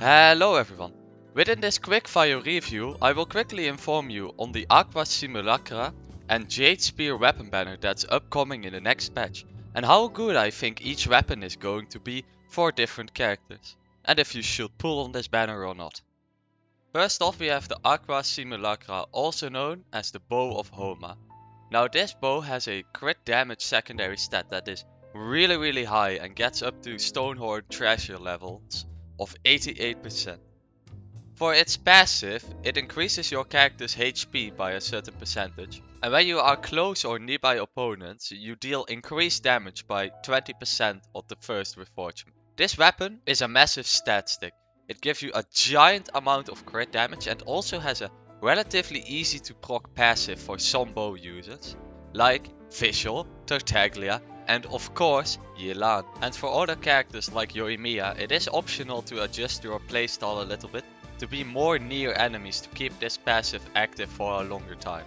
Hello everyone! Within this quickfire review, I will quickly inform you on the Aqua Simulacra and Jade Spear weapon banner that's upcoming in the next patch, and how good I think each weapon is going to be for different characters, and if you should pull on this banner or not. First off we have the Aqua Simulacra, also known as the Bow of Homa. Now this bow has a crit damage secondary stat that is really high and gets up to Stonehorn Treasure levels of 88%. For its passive, it increases your character's HP by a certain percentage, and when you are close or nearby opponents, you deal increased damage by 20% of the first reinforcement. This weapon is a massive stat stick. It gives you a giant amount of crit damage and also has a relatively easy to proc passive for some bow users, like Visual, Tartaglia, and of course Yelan. And for other characters like Yoimiya, it is optional to adjust your playstyle a little bit to be more near enemies to keep this passive active for a longer time.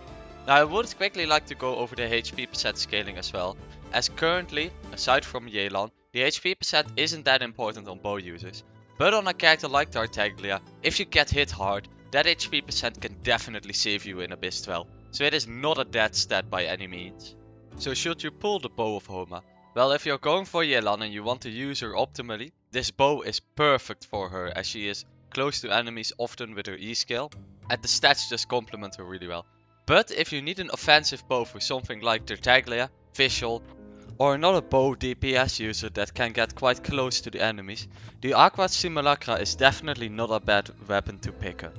Now I would quickly like to go over the HP percent scaling as well, as currently, aside from Yelan, the HP percent isn't that important on bow users. But on a character like Tartaglia, if you get hit hard, that HP percent can definitely save you in Abyss 12, so it is not a dead stat by any means. So should you pull the Bow of Homa? Well, if you're going for Yelan and you want to use her optimally, this bow is perfect for her as she is close to enemies often with her E skill, and the stats just complement her really well. But if you need an offensive bow for something like Tartaglia, Visual, or another bow DPS user that can get quite close to the enemies, the Aqua Simulacra is definitely not a bad weapon to pick up.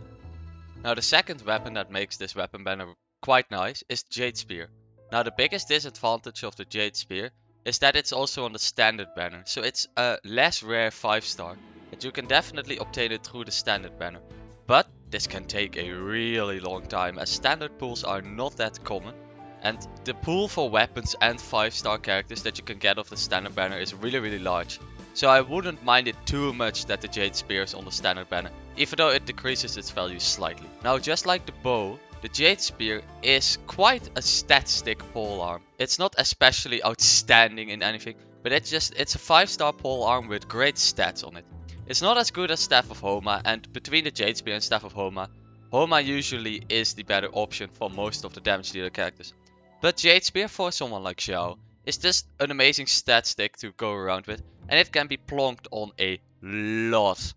Now the second weapon that makes this weapon banner quite nice is Jade Spear. Now the biggest disadvantage of the Jade Spear is that it's also on the standard banner, so it's a less rare 5-star, and you can definitely obtain it through the standard banner. But this can take a really long time as standard pulls are not that common, and the pool for weapons and 5-star characters that you can get off the standard banner is really large. So I wouldn't mind it too much that the Jade Spear is on the standard banner, even though it decreases its value slightly. Now just like the bow, the Jade Spear is quite a stat stick polearm. It's not especially outstanding in anything, but it's a 5-star polearm with great stats on it. It's not as good as Staff of Homa, and between the Jade Spear and Staff of Homa, Homa usually is the better option for most of the damage dealer characters. But Jade Spear for someone like Xiao is just an amazing stat stick to go around with, and it can be plonked on a lot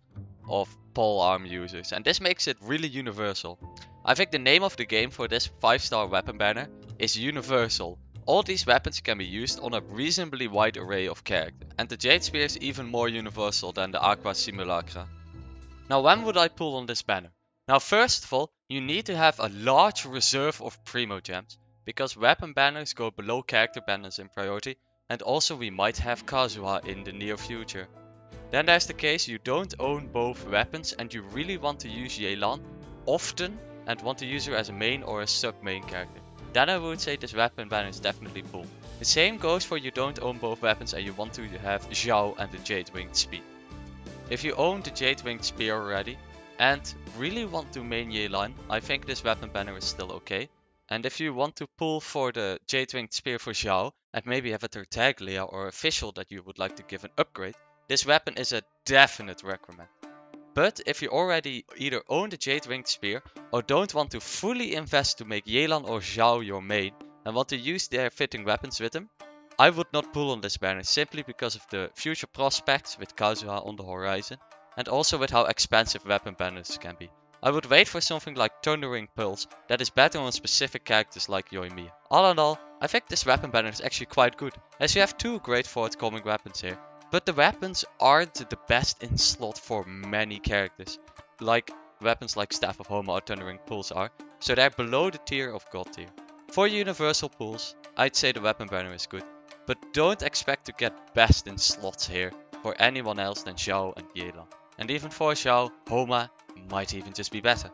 of polearm users, and this makes it really universal. I think the name of the game for this 5-star weapon banner is Universal. All these weapons can be used on a reasonably wide array of characters, and the Jade Spear is even more universal than the Aqua Simulacra. Now when would I pull on this banner? Now first of all, you need to have a large reserve of Primo Gems, because weapon banners go below character banners in priority, and also we might have Kazuha in the near future. Then there's the case you don't own both weapons and you really want to use Yelan often and want to use her as a main or a sub-main character. Then I would say this weapon banner is definitely pull. The same goes for you don't own both weapons and you want to have Xiao and the Jade Winged Spear. If you own the Jade Winged Spear already and really want to main Yelan, I think this weapon banner is still okay. And if you want to pull for the Jade Winged Spear for Xiao and maybe have a Tartaglia or a Visual that you would like to give an upgrade, this weapon is a definite recommend. But if you already either own the Jade Winged Spear or don't want to fully invest to make Yelan or Xiao your main and want to use their fitting weapons with them, I would not pull on this banner simply because of the future prospects with Kazuha on the horizon and also with how expensive weapon banners can be. I would wait for something like Thundering Pulse that is better on specific characters like Yoimiya. All in all, I think this weapon banner is actually quite good, as you have two great forthcoming weapons here. But the weapons aren't the best in slot for many characters, like weapons like Staff of Homa or Thundering Pulse are, so they're below the tier of God tier. For universal pulls, I'd say the weapon banner is good, but don't expect to get best in slots here for anyone else than Xiao and Yelan. And even for Xiao, Homa might even just be better.